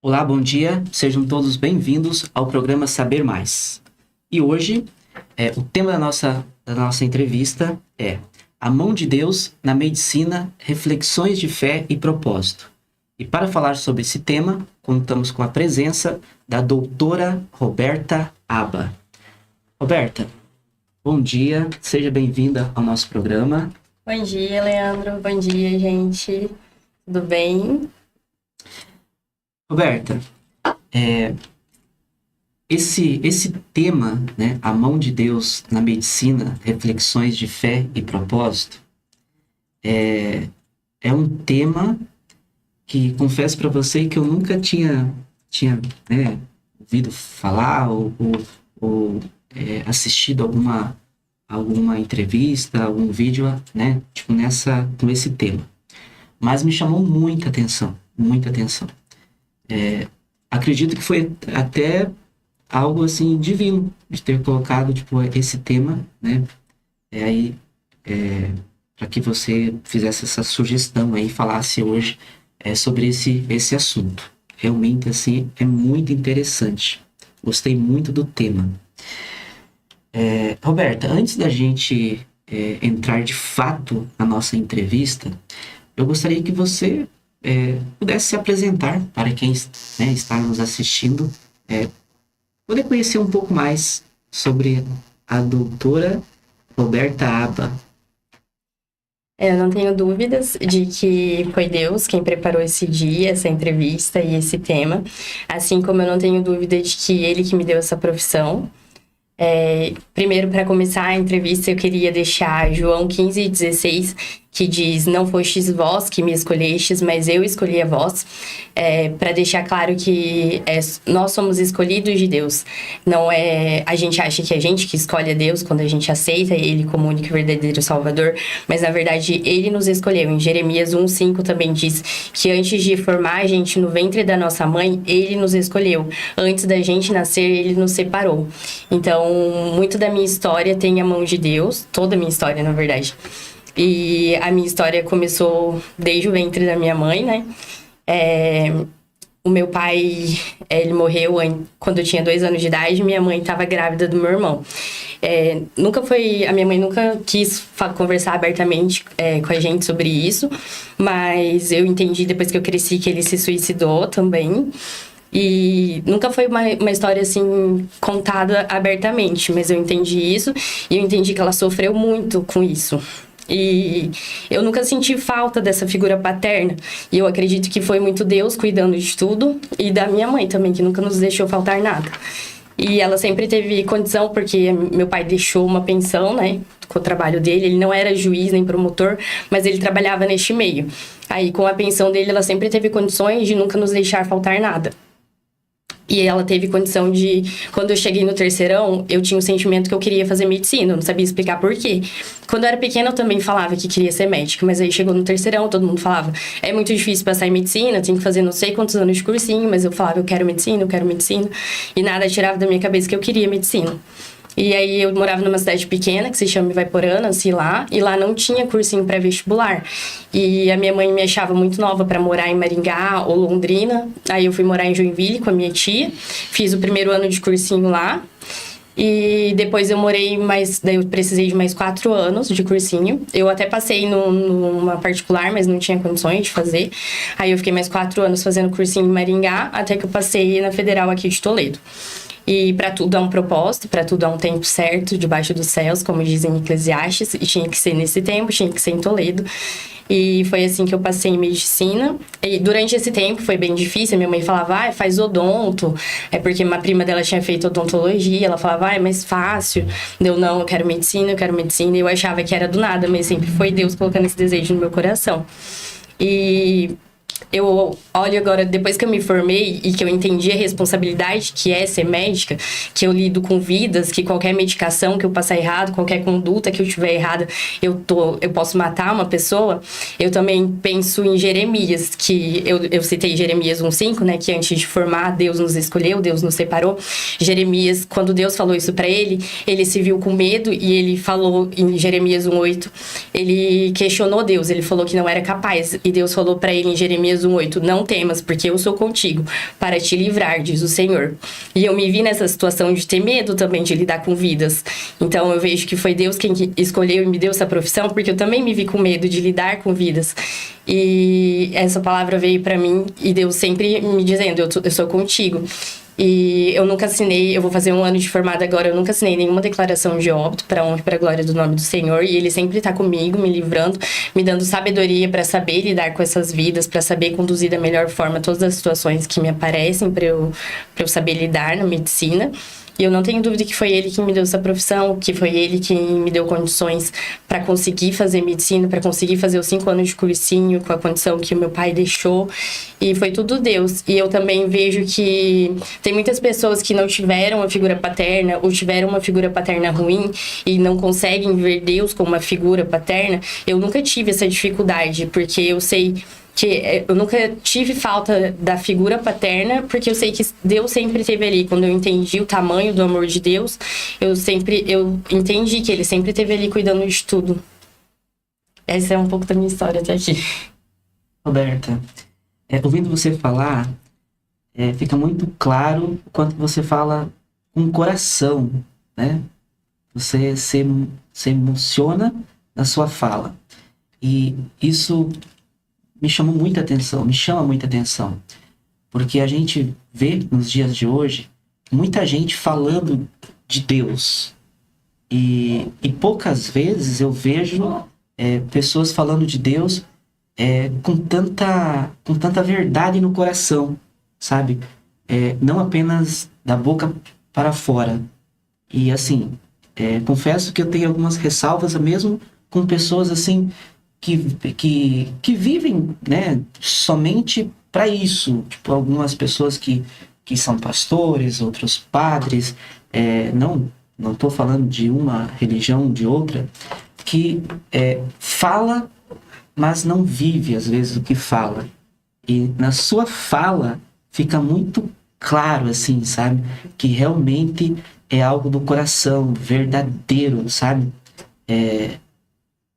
Olá, bom dia. Sejam todos bem-vindos ao programa Saber Mais. E hoje, o tema da nossa entrevista é A Mão de Deus na Medicina, Reflexões de Fé e Propósito. E para falar sobre esse tema, contamos com a presença da doutora Roberta Aba. Roberta, bom dia, seja bem-vinda ao nosso programa. Bom dia, Leandro. Bom dia, gente. Tudo bem? Roberta, esse tema, né, A Mão de Deus na Medicina, Reflexões de Fé e Propósito, é um tema que confesso para você que eu nunca tinha né, ouvido falar ou assistido alguma entrevista, algum vídeo, né, tipo com esse tema. Mas me chamou muita atenção, muita atenção. Acredito que foi até algo assim divino de ter colocado tipo esse tema, né? Para que você fizesse essa sugestão aí, falasse hoje sobre esse assunto. Realmente assim é muito interessante. Gostei muito do tema. Roberta, antes da gente entrar de fato na nossa entrevista, eu gostaria que você pudesse se apresentar para quem, né, está nos assistindo, poder conhecer um pouco mais sobre a doutora Roberta Aba. Eu não tenho dúvidas de que foi Deus quem preparou esse dia, essa entrevista e esse tema. Assim como eu não tenho dúvida de que Ele que me deu essa profissão. Primeiro, para começar a entrevista, eu queria deixar João 15:16, que diz: não fostes vós que me escolhestes, mas eu escolhi a vós, para deixar claro que nós somos escolhidos de Deus. Não é a gente acha que é a gente que escolhe a Deus quando a gente aceita Ele como único e verdadeiro Salvador, mas na verdade Ele nos escolheu. Em Jeremias 1:5 também diz que antes de formar a gente no ventre da nossa mãe, Ele nos escolheu. Antes da gente nascer, Ele nos separou. Então, muito da minha história tem a mão de Deus, toda a minha história, na verdade. E a minha história começou desde o ventre da minha mãe, né? O meu pai, ele morreu quando eu tinha 2 anos de idade, e minha mãe estava grávida do meu irmão. A minha mãe nunca quis conversar abertamente com a gente sobre isso, mas eu entendi depois que eu cresci que ele se suicidou também. E nunca foi uma história assim contada abertamente, mas eu entendi isso e eu entendi que ela sofreu muito com isso. E eu nunca senti falta dessa figura paterna. E eu acredito que foi muito Deus cuidando de tudo. E da minha mãe também, que nunca nos deixou faltar nada. E ela sempre teve condição, porque meu pai deixou uma pensão, né, com o trabalho dele. Ele não era juiz nem promotor, mas ele trabalhava neste meio. Aí, com a pensão dele, ela sempre teve condições de nunca nos deixar faltar nada. E ela teve condição de... Quando eu cheguei no terceirão, eu tinha o sentimento que eu queria fazer medicina. Eu não sabia explicar por quê. Quando eu era pequena, eu também falava que queria ser médica. Mas aí chegou no terceirão, todo mundo falava: é muito difícil passar em medicina, tem que fazer não sei quantos anos de cursinho. Mas eu falava: eu quero medicina, eu quero medicina. E nada tirava da minha cabeça que eu queria medicina. E aí eu morava numa cidade pequena, que se chama Ivaiporã, nasci lá. E lá não tinha cursinho pré-vestibular. E a minha mãe me achava muito nova para morar em Maringá ou Londrina. Aí eu fui morar em Joinville com a minha tia. Fiz o primeiro ano de cursinho lá. E depois eu morei daí eu precisei de mais 4 anos de cursinho. Eu até passei numa particular, mas não tinha condições de fazer. Aí eu fiquei mais 4 anos fazendo cursinho em Maringá, até que eu passei na Federal aqui de Toledo. E para tudo há um propósito, para tudo há um tempo certo, debaixo dos céus, como dizem em Eclesiastes. E tinha que ser nesse tempo, tinha que ser em Toledo. E foi assim que eu passei em medicina. E durante esse tempo foi bem difícil. Minha mãe falava: faz odonto. Porque uma prima dela tinha feito odontologia. Ela falava: é mais fácil. Eu quero medicina, eu quero medicina. E eu achava que era do nada, mas sempre foi Deus colocando esse desejo no meu coração. E eu olho agora, depois que eu me formei e que eu entendi a responsabilidade que é ser médica, que eu lido com vidas, que qualquer medicação que eu passar errado, qualquer conduta que eu tiver errada, eu posso matar uma pessoa. Eu também penso em Jeremias, que eu citei Jeremias 1:5, né, que antes de formar, Deus nos escolheu, Deus nos separou. Jeremias, quando Deus falou isso pra ele se viu com medo e ele falou em Jeremias 1:8, ele questionou Deus, ele falou que não era capaz, e Deus falou pra ele em Jeremias Jeremias 1:8, não temas, porque eu sou contigo, para te livrar, diz o Senhor. E eu me vi nessa situação de ter medo também de lidar com vidas. Então eu vejo que foi Deus quem escolheu e me deu essa profissão, porque eu também me vi com medo de lidar com vidas. E essa palavra veio para mim e Deus sempre me dizendo, eu sou contigo. E eu nunca assinei, eu vou fazer 1 ano de formada agora, eu nunca assinei nenhuma declaração de óbito, para honra e para glória do nome do Senhor. E Ele sempre tá comigo, me livrando, me dando sabedoria para saber lidar com essas vidas, para saber conduzir da melhor forma todas as situações que me aparecem, para eu saber lidar na medicina. E eu não tenho dúvida que foi Ele que me deu essa profissão, que foi Ele que me deu condições para conseguir fazer medicina, para conseguir fazer os 5 anos de cursinho com a condição que o meu pai deixou. E foi tudo Deus. E eu também vejo que tem muitas pessoas que não tiveram uma figura paterna ou tiveram uma figura paterna ruim e não conseguem ver Deus como uma figura paterna. Eu nunca tive essa dificuldade, porque eu sei que eu nunca tive falta da figura paterna, porque eu sei que Deus sempre esteve ali. Quando eu entendi o tamanho do amor de Deus, eu entendi que Ele sempre esteve ali cuidando de tudo. Essa é um pouco da minha história até aqui. Roberta, ouvindo você falar, fica muito claro o quanto você fala com o coração, né? Você se emociona na sua fala. E isso me chama muita atenção, porque a gente vê nos dias de hoje muita gente falando de Deus e poucas vezes eu vejo pessoas falando de Deus com tanta verdade no coração, sabe? Não apenas da boca para fora. E assim, confesso que eu tenho algumas ressalvas mesmo com pessoas assim que vivem, né, somente para isso. Tipo, algumas pessoas que são pastores, outros padres, não estou falando de uma religião, de outra, que fala, mas não vive, às vezes, o que fala. E na sua fala fica muito claro, assim, sabe? Que realmente é algo do coração, verdadeiro, sabe?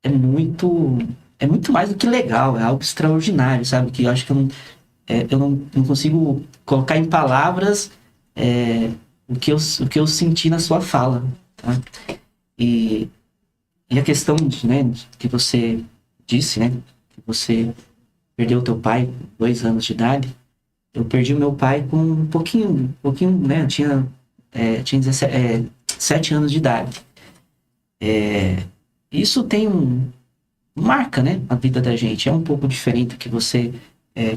É muito mais do que legal, é algo extraordinário, sabe? Que eu acho que eu não consigo colocar em palavras o que eu senti na sua fala, tá? E a questão que você disse, né? Que você perdeu o teu pai com 2 anos de idade. Eu perdi o meu pai com um pouquinho, né? Eu tinha 7 anos de idade. Isso marca, né, a vida da gente. É um pouco diferente do que você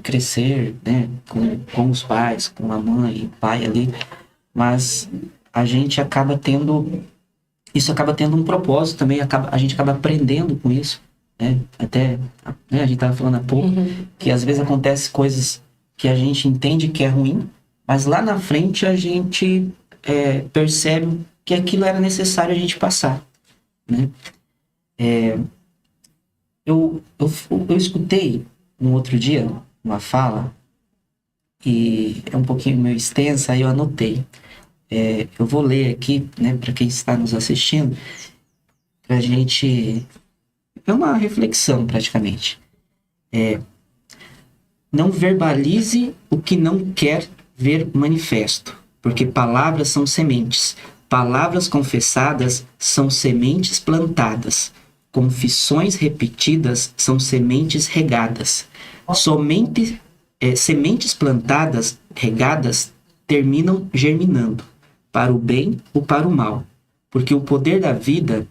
crescer, né, com os pais, com a mãe e o pai ali, mas a gente acaba tendo um propósito também, a gente acaba aprendendo com isso, né? Até, né, a gente estava falando há pouco, que às vezes acontece coisas que a gente entende que é ruim, mas lá na frente a gente percebe que aquilo era necessário a gente passar, né? Eu escutei um outro dia uma fala, e é um pouquinho meio extensa, aí eu anotei. Eu vou ler aqui, né, para quem está nos assistindo, pra gente... É uma reflexão, praticamente. Não verbalize o que não quer ver manifesto, porque palavras são sementes. Palavras confessadas são sementes plantadas. Confissões repetidas são sementes regadas. Somente sementes plantadas, regadas, terminam germinando, para o bem ou para o mal. Porque o poder da vida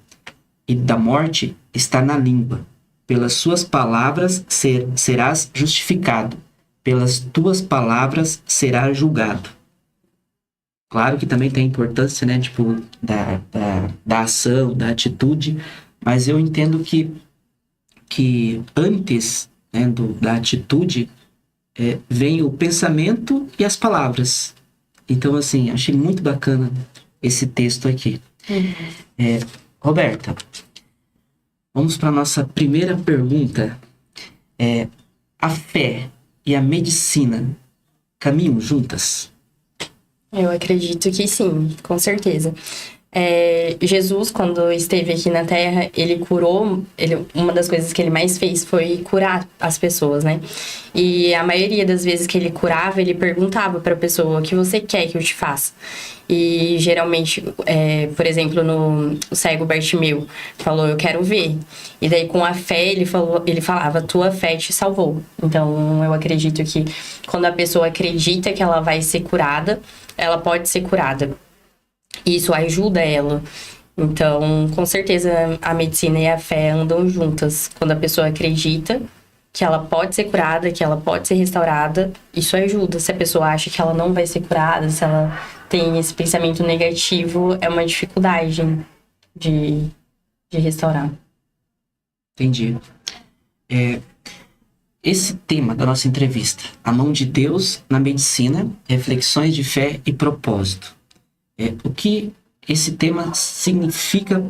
e da morte está na língua. Pelas suas palavras serás justificado. Pelas tuas palavras serás julgado. Claro que também tem importância, né, tipo, da ação, da atitude, mas eu entendo que antes, né, da atitude vem o pensamento e as palavras. Então, assim, achei muito bacana esse texto aqui. Roberta, vamos para a nossa primeira pergunta. A fé e a medicina caminham juntas? Eu acredito que sim, com certeza. Jesus, quando esteve aqui na Terra, ele curou, uma das coisas que ele mais fez foi curar as pessoas, né? E a maioria das vezes que ele curava, ele perguntava para a pessoa: o que você quer que eu te faça? E geralmente, por exemplo, no o cego Bartimeu falou: eu quero ver. E daí, com a fé, ele falava: tua fé te salvou. Então, eu acredito que quando a pessoa acredita que ela vai ser curada, ela pode ser curada. Isso ajuda ela. Então, com certeza, a medicina e a fé andam juntas. Quando a pessoa acredita que ela pode ser curada, que ela pode ser restaurada, isso ajuda. Se a pessoa acha que ela não vai ser curada, se ela tem esse pensamento negativo, é uma dificuldade de restaurar. Entendi. Esse tema da nossa entrevista, a mão de Deus na medicina, reflexões de fé e propósito. O que esse tema significa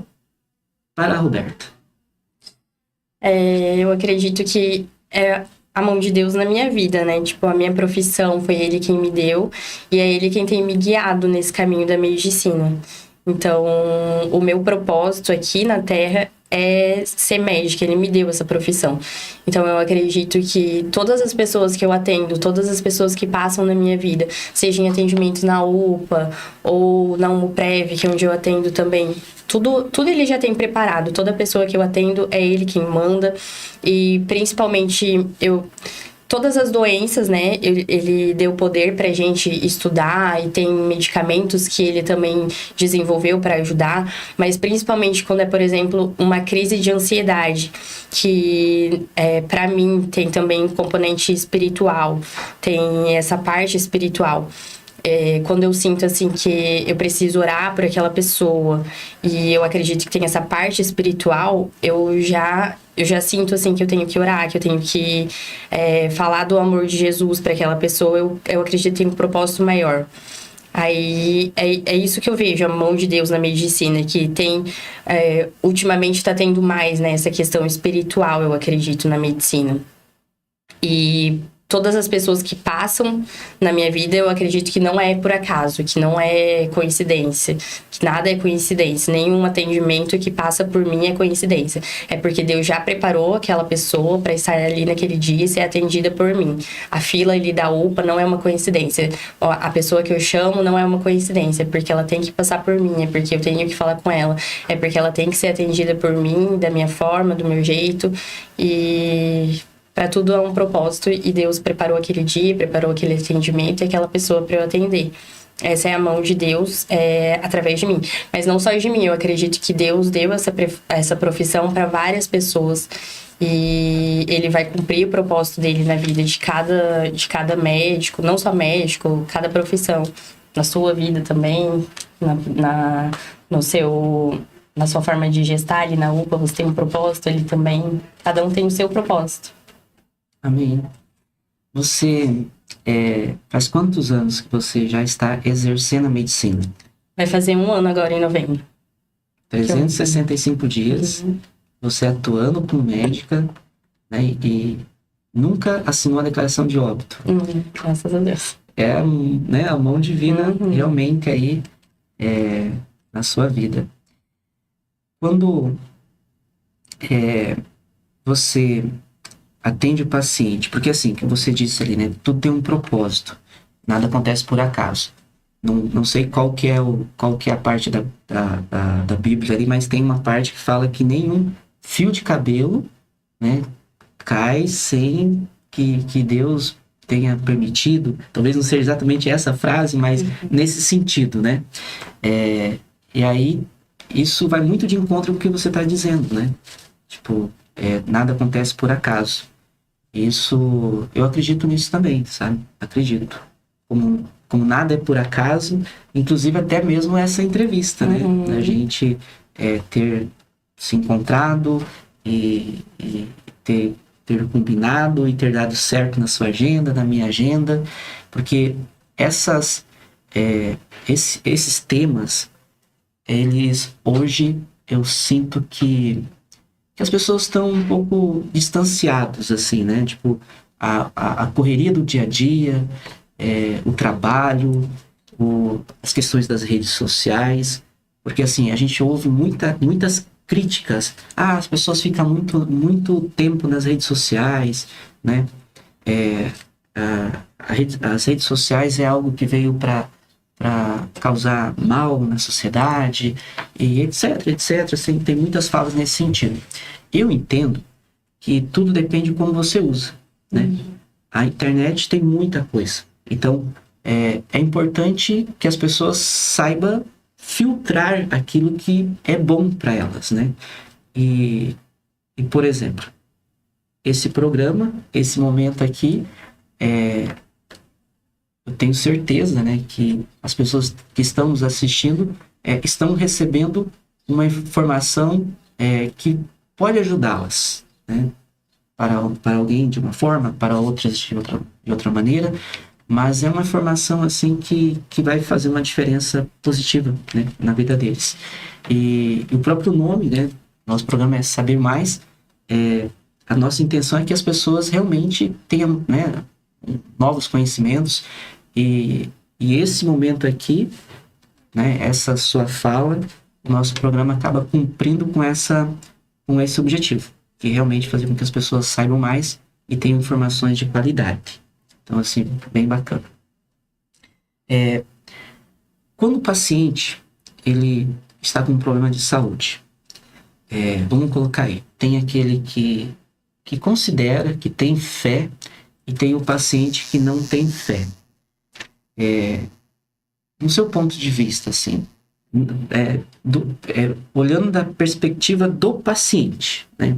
para a Roberta? Eu acredito que é a mão de Deus na minha vida, né? Tipo, a minha profissão foi Ele quem me deu e é Ele quem tem me guiado nesse caminho da medicina. Então, o meu propósito aqui na Terra é ser médica, ele me deu essa profissão. Então, eu acredito que todas as pessoas que eu atendo, todas as pessoas que passam na minha vida, seja em atendimento na UPA ou na Umuprev, que é onde eu atendo também, tudo ele já tem preparado. Toda pessoa que eu atendo é ele quem manda. E, principalmente, todas as doenças, né? Ele deu poder pra gente estudar e tem medicamentos que ele também desenvolveu para ajudar, mas principalmente quando é, por exemplo, uma crise de ansiedade, que para mim tem também um componente espiritual, tem essa parte espiritual. Quando eu sinto, assim, que eu preciso orar por aquela pessoa e eu acredito que tem essa parte espiritual, eu já sinto, assim, que eu tenho que orar, que eu tenho que falar do amor de Jesus para aquela pessoa. Eu acredito que tem um propósito maior. Aí, é isso que eu vejo, a mão de Deus na medicina, que tem, ultimamente está tendo mais, né, essa questão espiritual, eu acredito, na medicina. E todas as pessoas que passam na minha vida, eu acredito que não é por acaso, que não é coincidência, que nada é coincidência, nenhum atendimento que passa por mim é coincidência. É porque Deus já preparou aquela pessoa para estar ali naquele dia e ser atendida por mim. A fila ali da UPA não é uma coincidência. A pessoa que eu chamo não é uma coincidência, é porque ela tem que passar por mim, é porque eu tenho que falar com ela, é porque ela tem que ser atendida por mim, da minha forma, do meu jeito. E para tudo há um propósito, e Deus preparou aquele dia, preparou aquele atendimento e aquela pessoa para eu atender. Essa é a mão de Deus através de mim. Mas não só de mim, eu acredito que Deus deu essa profissão para várias pessoas. E Ele vai cumprir o propósito dele na vida de cada médico, não só médico, cada profissão. Na sua vida também, na sua forma de gestar ali na UPA, você tem um propósito, ele também. Cada um tem o seu propósito. Amém. Você, faz quantos anos que você já está exercendo a medicina? Vai fazer 1 ano agora, em novembro. 365 dias, Uhum. você atuando como médica, né, e nunca assinou a declaração de óbito. Graças a Deus. Né, a mão divina Uhum. realmente aí na sua vida. Quando você atende o paciente, porque assim, que você disse ali, né? Tudo tem um propósito. Nada acontece por acaso. Não sei qual que é a parte da Bíblia ali, mas tem uma parte que fala que nenhum fio de cabelo, né, cai sem que Deus tenha permitido. Talvez não seja exatamente essa frase, mas nesse sentido, né? E aí, isso vai muito de encontro com o que você está dizendo, né? Tipo, nada acontece por acaso. Isso, eu acredito nisso também, sabe? Acredito. Como nada é por acaso, inclusive até mesmo essa entrevista, né? A gente ter se encontrado e ter combinado e ter dado certo na sua agenda, na minha agenda, porque esses temas, eles hoje eu sinto que as pessoas estão um pouco distanciadas, assim, né? Tipo, a correria do dia a dia, o trabalho, as questões das redes sociais, Porque assim, a gente ouve muitas críticas. As pessoas ficam muito tempo nas redes sociais, né? As redes sociais é algo que veio para causar mal na sociedade, e etc. Assim, tem muitas falas nesse sentido. Eu entendo que tudo depende de como você usa, né? A internet tem muita coisa. Então, é importante que as pessoas saibam filtrar aquilo que é bom para elas, né? E, por exemplo, esse programa, esse momento aqui, eu tenho certeza, né, que as pessoas que estão nos assistindo estão recebendo uma informação que pode ajudá-las, né? Para alguém de uma forma, para outras de outra maneira, mas é uma informação assim que vai fazer uma diferença positiva, né, na vida deles. E o próprio nome, né, nosso programa é Saber Mais. A nossa intenção é que as pessoas realmente tenham, né, novos conhecimentos, e esse momento aqui, né, essa sua fala, o nosso programa acaba cumprindo com esse objetivo, que é realmente fazer com que as pessoas saibam mais e tenham informações de qualidade. Então, assim, bem bacana. Quando o paciente ele está com um problema de saúde, vamos colocar aí, tem aquele que considera, que tem fé, e tem o paciente que não tem fé. No seu ponto de vista, assim, olhando da perspectiva do paciente, né?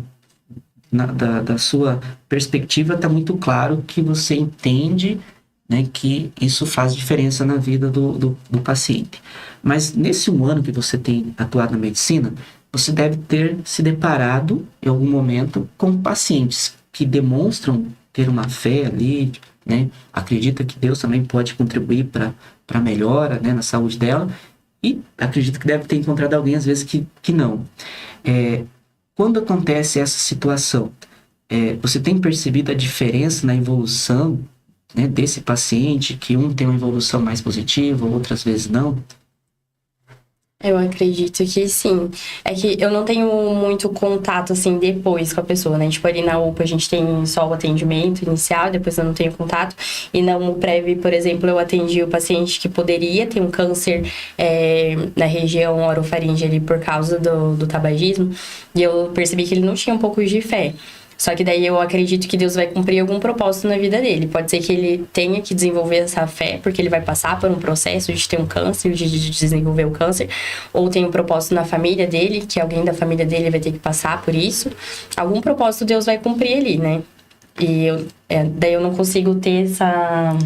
Da sua perspectiva, está muito claro que você entende, né, que isso faz diferença na vida do paciente. Mas nesse 1 ano que você tem atuado na medicina, você deve ter se deparado em algum momento com pacientes que demonstram ter uma fé ali, né? Acredita que Deus também pode contribuir para a melhora, né, na saúde dela, e acredita que deve ter encontrado alguém às vezes que não. Quando acontece essa situação, você tem percebido a diferença na evolução, né, desse paciente, que um tem uma evolução mais positiva, outras vezes não? Eu acredito que sim. É que eu não tenho muito contato, assim, depois com a pessoa, né? Tipo, ali na UPA a gente tem só o atendimento inicial, depois eu não tenho contato. E na UMUPREV, por exemplo, eu atendi o paciente que poderia ter um câncer na região orofaringe ali por causa do tabagismo. E eu percebi que ele não tinha um pouco de fé. Só que daí eu acredito que Deus vai cumprir algum propósito na vida dele. Pode ser que ele tenha que desenvolver essa fé, porque ele vai passar por um processo de ter um câncer, de desenvolver o câncer. Ou tem um propósito na família dele, que alguém da família dele vai ter que passar por isso. Algum propósito Deus vai cumprir ali, né? E daí eu não consigo ter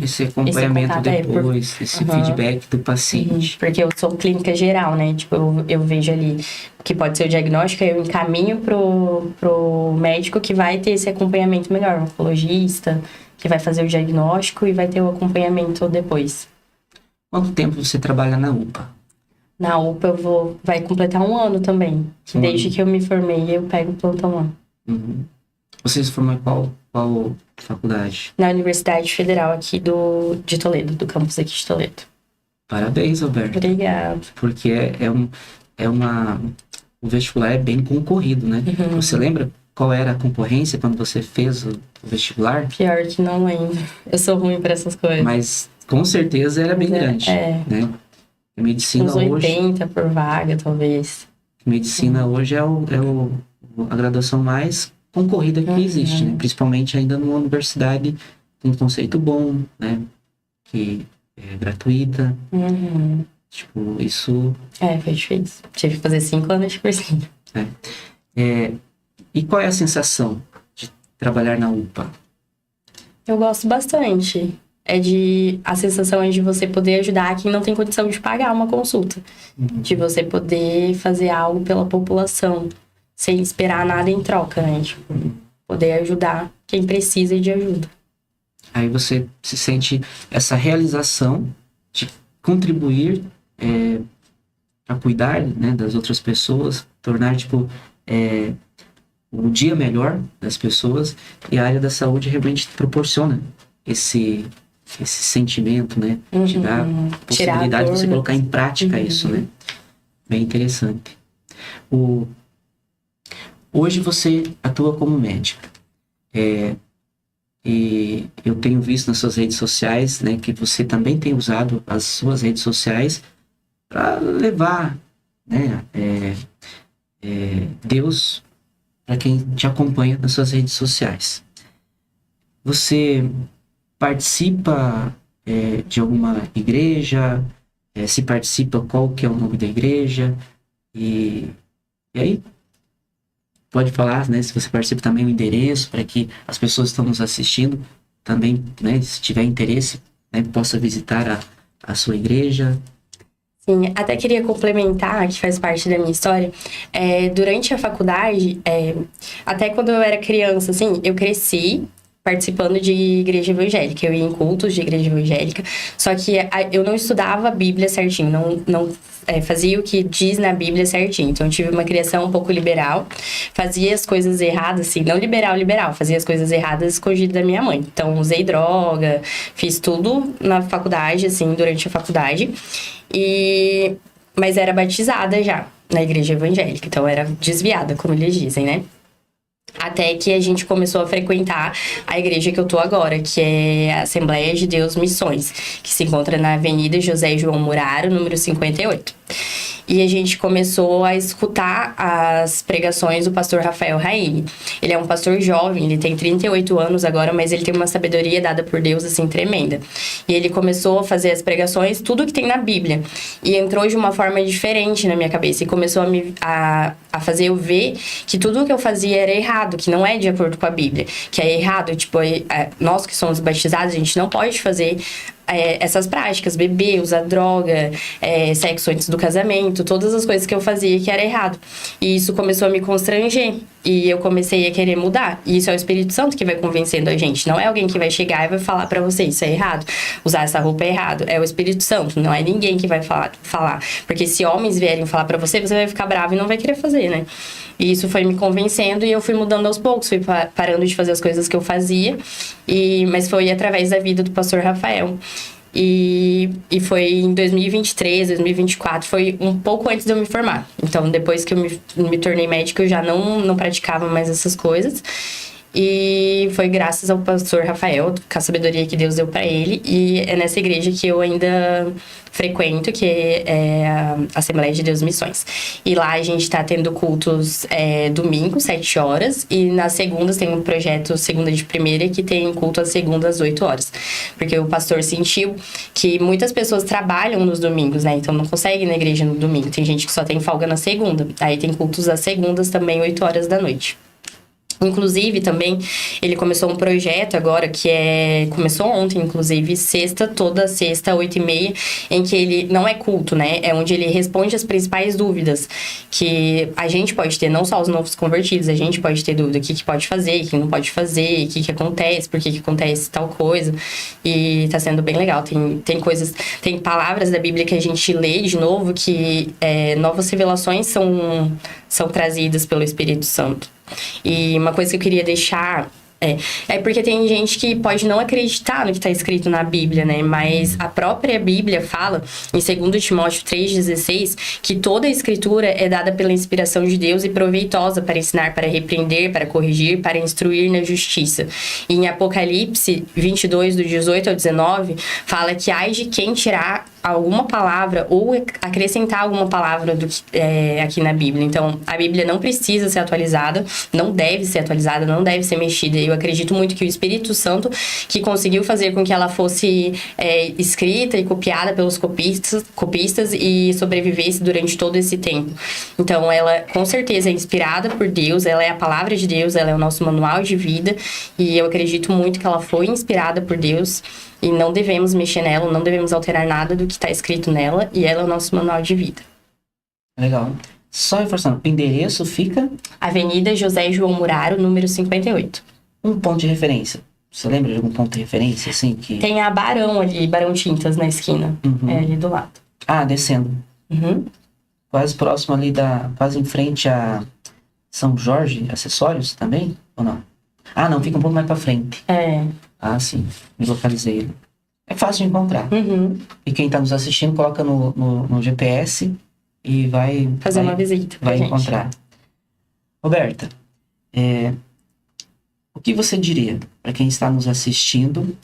esse acompanhamento depois, esse feedback do paciente. Porque eu sou clínica geral, né? Tipo, eu vejo ali que pode ser o diagnóstico, aí eu encaminho pro médico que vai ter esse acompanhamento melhor, um oncologista, que vai fazer o diagnóstico e vai ter o acompanhamento depois. Quanto tempo você trabalha na UPA? Na UPA vai completar 1 ano também. Desde que eu me formei, eu pego plantão lá. Uhum. Você se formou em qual faculdade? Na Universidade Federal aqui de Toledo, do campus aqui de Toledo. Parabéns, Alberto. Obrigada. Porque o vestibular é bem concorrido, né? Uhum. Você lembra qual era a concorrência quando você fez o vestibular? Pior que não lembro. Eu sou ruim para essas coisas. Mas com certeza era bem grande, né? A medicina uns 80 hoje, por vaga, talvez. Medicina hoje é a graduação mais concorrida que existe, né? Principalmente ainda numa universidade com um conceito bom, né? Que é gratuita. Tipo, isso... foi difícil. Tive que fazer 5 anos de cursinho. E qual é a sensação de trabalhar na UPA? Eu gosto bastante. A sensação é de você poder ajudar quem não tem condição de pagar uma consulta. De você poder fazer algo pela população, sem esperar nada em troca, né? Tipo, poder ajudar quem precisa de ajuda. Aí você se sente essa realização de contribuir para cuidar, né, das outras pessoas, tornar, tipo, o dia melhor das pessoas, e a área da saúde realmente proporciona esse sentimento, né? Te dá a possibilidade de você colocar em prática isso, né? bem interessante. Hoje você atua como médica. E eu tenho visto nas suas redes sociais, né, que você também tem usado as suas redes sociais para levar, né, Deus para quem te acompanha nas suas redes sociais. Você participa de alguma igreja? Se participa, qual que é o nome da igreja? E aí, pode falar, né, se você participa também o endereço, para que as pessoas que estão nos assistindo também, né, se tiver interesse, né, possa visitar a sua igreja. Sim, até queria complementar, que faz parte da minha história. Durante a faculdade, até quando eu era criança, assim, eu cresci participando de igreja evangélica. Eu ia em cultos de igreja evangélica, só que eu não estudava a Bíblia certinho, não fazia o que diz na Bíblia certinho. Então, eu tive uma criação um pouco liberal, fazia as coisas erradas, assim, não liberal, fazia as coisas erradas escondidas da minha mãe. Então, usei droga, fiz tudo na faculdade, assim, durante a faculdade. Mas era batizada já na igreja evangélica, então era desviada, como eles dizem, né? Até que a gente começou a frequentar a igreja que eu tô agora, que é a Assembleia de Deus Missões, que se encontra na Avenida José João Muraro, número 58. E a gente começou a escutar as pregações do pastor Rafael Raine. Ele é um pastor jovem, ele tem 38 anos agora, mas ele tem uma sabedoria dada por Deus, assim, tremenda. E ele começou a fazer as pregações, tudo que tem na Bíblia. E entrou de uma forma diferente na minha cabeça. E começou a fazer eu ver que tudo que eu fazia era errado, que não é de acordo com a Bíblia. Que é errado, tipo, nós que somos batizados, a gente não pode fazer essas práticas, beber, usar droga, sexo antes do casamento, todas as coisas que eu fazia que era errado. E isso começou a me constranger. E eu comecei a querer mudar. E isso é o Espírito Santo que vai convencendo a gente. Não é alguém que vai chegar e vai falar pra você, isso é errado. Usar essa roupa é errado. É o Espírito Santo, não é ninguém que vai falar. Porque se homens vierem falar pra você, você vai ficar bravo e não vai querer fazer, né? E isso foi me convencendo e eu fui mudando aos poucos. Fui parando de fazer as coisas que eu fazia. Mas foi através da vida do pastor Rafael. E foi em 2023, 2024, foi um pouco antes de eu me formar. Então, depois que eu me tornei médica, eu já não praticava mais essas coisas. E foi graças ao pastor Rafael, com a sabedoria que Deus deu pra ele. E é nessa igreja que eu ainda frequento, que é a Assembleia de Deus Missões. E lá a gente tá tendo cultos domingo, 7 horas. E nas segundas tem um projeto Segunda de Primeira, que tem culto às segundas, 8 horas. Porque o pastor sentiu que muitas pessoas trabalham nos domingos, né? Então não consegue ir na igreja no domingo. Tem gente que só tem folga na segunda. Aí tem cultos às segundas também, 8 horas da noite. Inclusive, também, ele começou um projeto agora, começou ontem, inclusive, toda sexta, 8h30, em que ele não é culto, né? É onde ele responde as principais dúvidas que a gente pode ter, não só os novos convertidos, a gente pode ter dúvida, o que pode fazer, o que não pode fazer, o que acontece, por que acontece tal coisa. E tá sendo bem legal. Tem palavras da Bíblia que a gente lê de novo, que novas revelações são trazidas pelo Espírito Santo. E uma coisa que eu queria deixar porque tem gente que pode não acreditar no que está escrito na Bíblia, né? Mas a própria Bíblia fala, em 2 Timóteo 3,16, que toda a escritura é dada pela inspiração de Deus e proveitosa para ensinar, para repreender, para corrigir, para instruir na justiça. E em Apocalipse 22, do 18 ao 19, fala que ai de quem tirar alguma palavra ou acrescentar alguma palavra aqui na Bíblia. Então, a Bíblia não precisa ser atualizada, não deve ser atualizada, não deve ser mexida. Eu acredito muito que o Espírito Santo, que conseguiu fazer com que ela fosse escrita e copiada pelos copistas e sobrevivesse durante todo esse tempo. Então, ela com certeza é inspirada por Deus, ela é a palavra de Deus, ela é o nosso manual de vida, e eu acredito muito que ela foi inspirada por Deus. E não devemos mexer nela, não devemos alterar nada do que está escrito nela. E ela é o nosso manual de vida. Legal. Só reforçando, o endereço fica? Avenida José João Muraro, número 58. Um ponto de referência. Você lembra de algum ponto de referência, assim? Tem a Barão ali, Barão Tintas, na esquina. Uhum. Ali do lado. Ah, descendo. Uhum. Quase próximo ali quase em frente a São Jorge, acessórios também? Ou não? Ah, não, fica um pouco mais pra frente. Ah, sim. Me localizei ele. É fácil de encontrar. Uhum. E quem tá nos assistindo, coloca no GPS e vai Fazer uma visita pra vai gente. encontrar. Roberta, o que você diria para quem está nos assistindo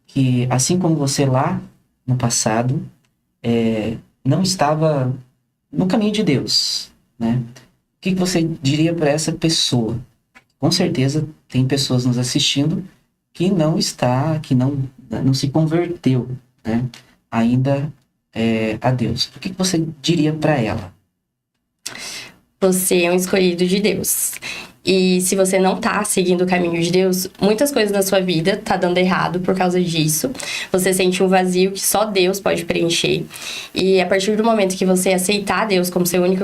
que, assim como você lá no passado, não estava no caminho de Deus, né? O que você diria para essa pessoa? Com certeza tem pessoas nos assistindo que não se converteu, né? Ainda a Deus. O que você diria para ela? Você é um escolhido de Deus. E se você não tá seguindo o caminho de Deus, muitas coisas na sua vida tá dando errado por causa disso. Você sente um vazio que só Deus pode preencher. E a partir do momento que você aceitar Deus como seu único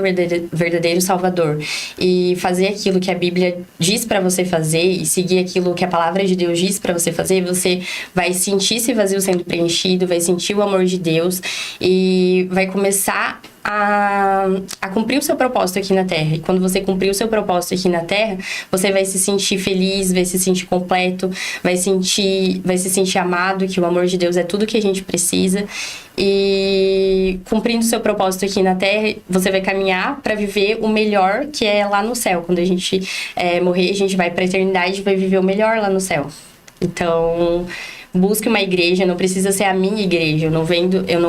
verdadeiro Salvador e fazer aquilo que a Bíblia diz pra você fazer e seguir aquilo que a palavra de Deus diz pra você fazer, você vai sentir esse vazio sendo preenchido, vai sentir o amor de Deus e vai começar a cumprir o seu propósito aqui na Terra. E quando você cumprir o seu propósito aqui na Terra, você vai se sentir feliz, vai se sentir completo, vai se sentir amado, que o amor de Deus é tudo que a gente precisa. E cumprindo o seu propósito aqui na Terra, você vai caminhar para viver o melhor que é lá no céu. Quando a gente morrer, a gente vai para a eternidade e vai viver o melhor lá no céu. Então, busque uma igreja, não precisa ser a minha igreja. Eu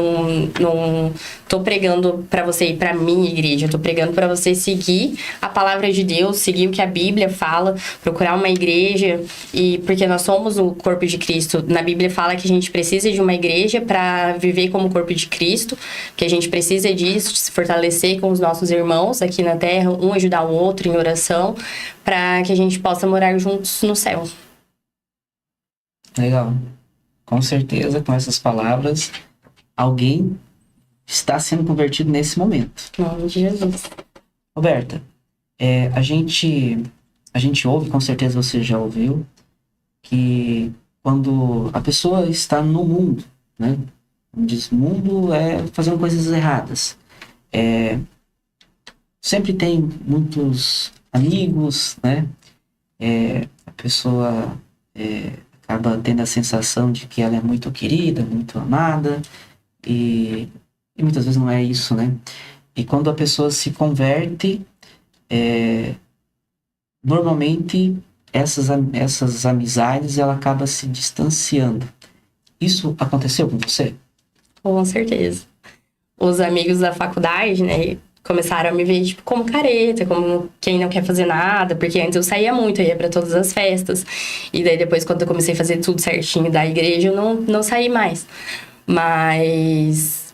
não tô pregando para você ir para minha igreja, eu tô pregando para você seguir a palavra de Deus, seguir o que a Bíblia fala, procurar uma igreja, e porque nós somos o corpo de Cristo. Na Bíblia fala que a gente precisa de uma igreja para viver como corpo de Cristo, que a gente precisa disso, de se fortalecer com os nossos irmãos aqui na terra, um ajudar o outro em oração, para que a gente possa morar juntos no céu. Legal. Com certeza, com essas palavras, alguém está sendo convertido nesse momento. Em nome de Jesus. Roberta, a gente ouve, com certeza você já ouviu, que quando a pessoa está no mundo, né? Diz, mundo é fazendo coisas erradas. Sempre tem muitos amigos, né? A pessoa acaba tendo a sensação de que ela é muito querida, muito amada, e muitas vezes não é isso, né? E quando a pessoa se converte, normalmente essas amizades ela acaba se distanciando. Isso aconteceu com você? Com certeza. Os amigos da faculdade, né, começaram a me ver, tipo, como careta, como quem não quer fazer nada, porque antes eu saía muito, eu ia pra todas as festas, e daí depois, quando eu comecei a fazer tudo certinho da igreja, eu não saí mais. Mas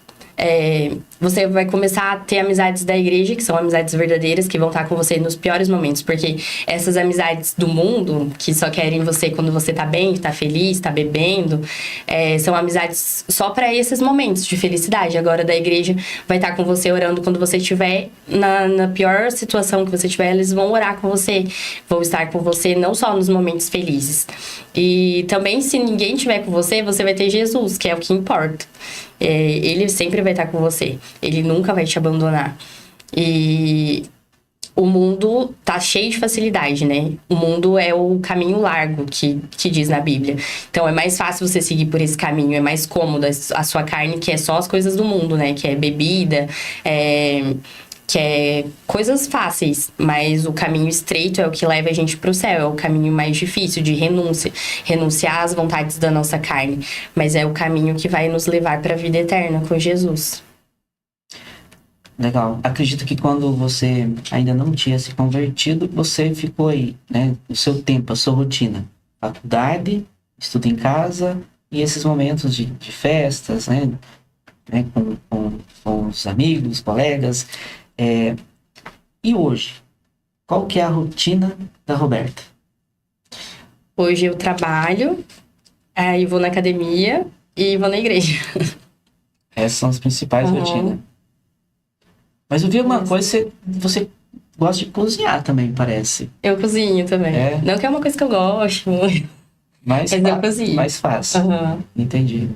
você vai começar a ter amizades da igreja, que são amizades verdadeiras, que vão estar com você nos piores momentos, porque essas amizades do mundo, que só querem você quando você tá bem, tá feliz, tá bebendo, são amizades só para esses momentos de felicidade. Agora, da igreja vai estar com você orando quando você estiver na pior situação que você estiver, eles vão orar com você, vão estar com você não só nos momentos felizes. E também, se ninguém estiver com você, você vai ter Jesus, que é o que importa. Ele sempre vai estar com você. Ele nunca vai te abandonar. E o mundo tá cheio de facilidade, né? O mundo é o caminho largo que diz na Bíblia. Então, é mais fácil você seguir por esse caminho. É mais cômodo a sua carne, que é só as coisas do mundo, né? Que é bebida, que é coisas fáceis, mas o caminho estreito é o que leva a gente pro céu, é o caminho mais difícil de renunciar às vontades da nossa carne, mas é o caminho que vai nos levar para a vida eterna com Jesus. Legal. Acredito que quando você ainda não tinha se convertido, você ficou aí, né? O seu tempo, a sua rotina. Faculdade, estudo em casa e esses momentos de festas, né? Com os amigos, colegas. E hoje, qual que é a rotina da Roberta? Hoje eu trabalho, aí vou na academia e vou na igreja. Essas são as principais rotinas. Mas eu vi uma coisa, você gosta de cozinhar também, parece. Eu cozinho também. Não que é uma coisa que eu gosto muito. Mas eu cozinho. Mais fácil. Entendi.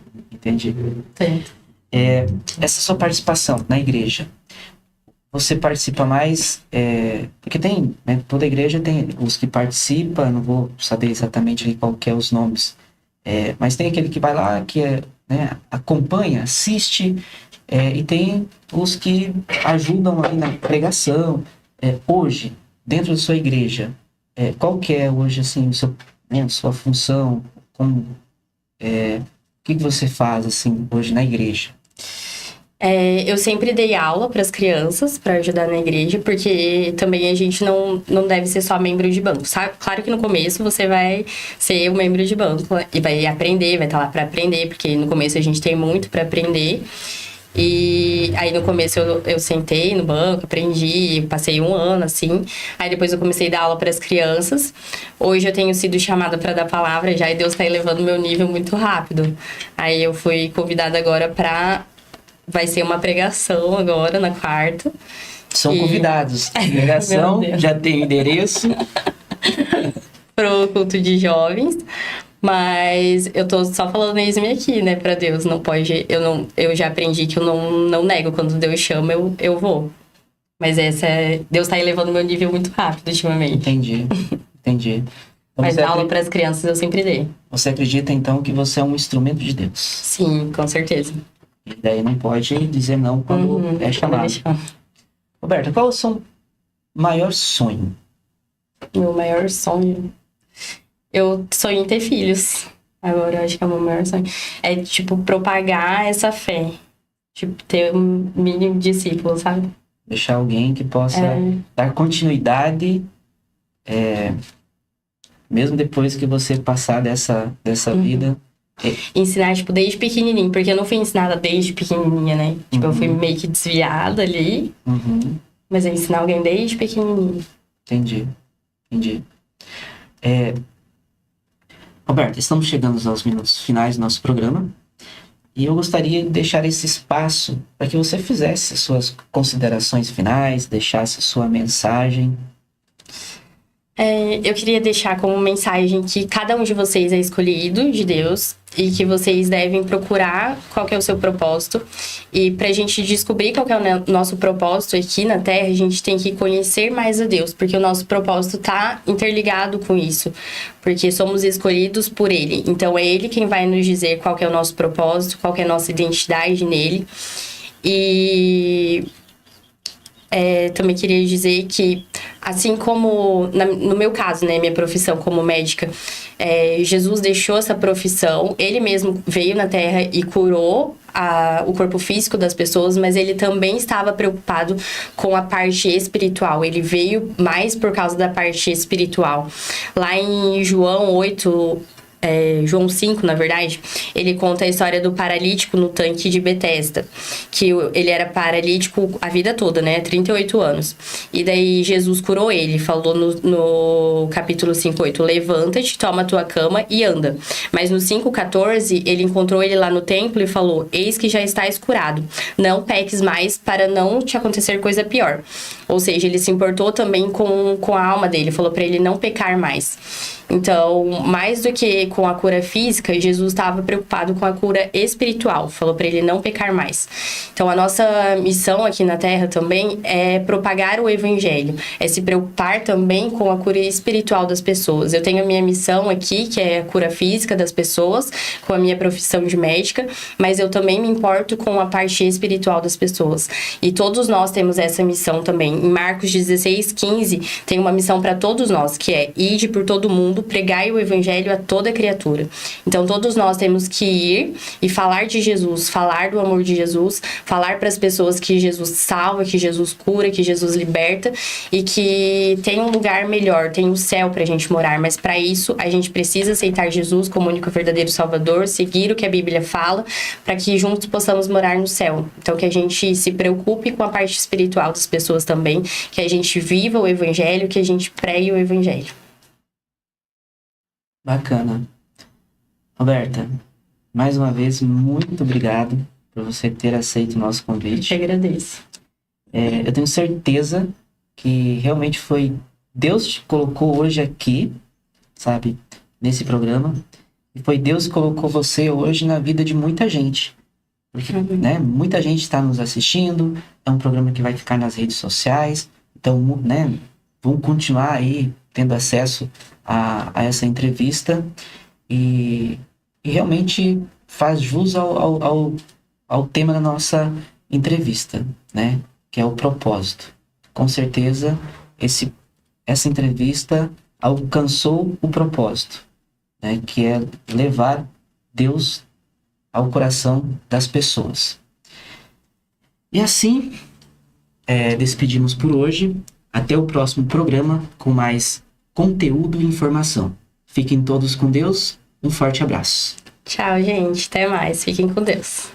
Certo. Essa sua participação na igreja, você participa mais, porque tem, né, toda igreja tem os que participam, não vou saber exatamente qual que é os nomes, mas tem aquele que vai lá, que acompanha, assiste, E tem os que ajudam aí na pregação. Hoje, dentro da sua igreja, qual que é hoje, assim, sua função? O que você faz, assim, hoje na igreja? Eu sempre dei aula para as crianças, para ajudar na igreja, porque também a gente não deve ser só membro de banco, sabe? Claro que no começo você vai ser um membro de banco e vai aprender, vai estar lá para aprender, porque no começo a gente tem muito para aprender. E aí no começo eu sentei no banco, aprendi, passei um ano assim. Aí depois eu comecei a dar aula para as crianças. Hoje eu tenho sido chamada para dar palavra já e Deus está elevando meu nível muito rápido. Aí eu fui convidada agora vai ser uma pregação agora na quarta. São convidados. Pregação, já tem endereço. Pro culto de jovens. Mas eu tô só falando eis-me aqui, né, pra Deus. Não pode. Eu já aprendi que eu não nego. Quando Deus chama, eu vou. Mas Deus tá elevando meu nível muito rápido ultimamente. Entendi. Então, mas aula para as crianças eu sempre dei. Você acredita, então, que você é um instrumento de Deus? Sim, com certeza. E daí não pode dizer não quando é chamado. Roberta, qual é o seu maior sonho? Meu maior sonho? Eu sonho em ter filhos. Agora eu acho que é o meu maior sonho. É, tipo, propagar essa fé. Tipo, ter um mínimo discípulo, sabe? Deixar alguém que possa dar continuidade, mesmo depois que você passar dessa vida. Ensinar, tipo, desde pequenininho. Porque eu não fui ensinada desde pequenininha, né? Tipo, eu fui meio que desviada ali. Mas é ensinar alguém desde pequenininho. Entendi. Roberta, estamos chegando aos minutos finais do nosso programa. E eu gostaria de deixar esse espaço para que você fizesse suas considerações finais, deixasse sua mensagem. Eu queria deixar como mensagem que cada um de vocês é escolhido de Deus e que vocês devem procurar qual que é o seu propósito. E pra gente descobrir qual que é o nosso propósito aqui na Terra, a gente tem que conhecer mais a Deus, porque o nosso propósito tá interligado com isso, porque somos escolhidos por Ele. Então é Ele quem vai nos dizer qual que é o nosso propósito, qual que é a nossa identidade nele. E também queria dizer que, assim como no meu caso, né, minha profissão como médica, Jesus deixou essa profissão, ele mesmo veio na Terra e curou o corpo físico das pessoas, mas ele também estava preocupado com a parte espiritual. Ele veio mais por causa da parte espiritual. Lá em João 8... João 5, na verdade, ele conta a história do paralítico no tanque de Betesda, que ele era paralítico a vida toda, né, 38 anos, e daí Jesus curou ele, falou no capítulo 5:8, levanta-te, toma a tua cama e anda, mas no 5:14, ele encontrou ele lá no templo e falou, eis que já estás curado, não peques mais para não te acontecer coisa pior, ou seja, ele se importou também com a alma dele, falou para ele não pecar mais. Então, mais do que com a cura física, Jesus estava preocupado com a cura espiritual. Falou para ele não pecar mais. Então, a nossa missão aqui na Terra também é propagar o Evangelho. É se preocupar também com a cura espiritual das pessoas. Eu tenho a minha missão aqui, que é a cura física das pessoas, com a minha profissão de médica, mas eu também me importo com a parte espiritual das pessoas. E todos nós temos essa missão também. Em Marcos 16:15, tem uma missão para todos nós, que é ide por todo mundo, pregai o evangelho a toda criatura. Então, todos nós temos que ir e falar de Jesus, falar do amor de Jesus, falar para as pessoas que Jesus salva, que Jesus cura, que Jesus liberta e que tem um lugar melhor, tem um céu pra gente morar. Mas para isso, a gente precisa aceitar Jesus como único verdadeiro Salvador, seguir o que a Bíblia fala, para que juntos possamos morar no céu. Então, que a gente se preocupe com a parte espiritual das pessoas também, que a gente viva o evangelho, que a gente pregue o evangelho. Bacana. Roberta, mais uma vez, muito obrigado por você ter aceito o nosso convite. Eu que agradeço. Eu tenho certeza que realmente foi Deus que te colocou hoje aqui, sabe, nesse programa. E foi Deus que colocou você hoje na vida de muita gente. Porque, né, muita gente está nos assistindo, é um programa que vai ficar nas redes sociais. Então, né, vão continuar aí tendo acesso a essa entrevista e realmente faz jus ao tema da nossa entrevista, né? Que é o propósito. Com certeza, essa entrevista alcançou o propósito, né? Que é levar Deus ao coração das pessoas. E assim, despedimos por hoje. Até o próximo programa com mais conteúdo e informação. Fiquem todos com Deus. Um forte abraço. Tchau, gente. Até mais. Fiquem com Deus.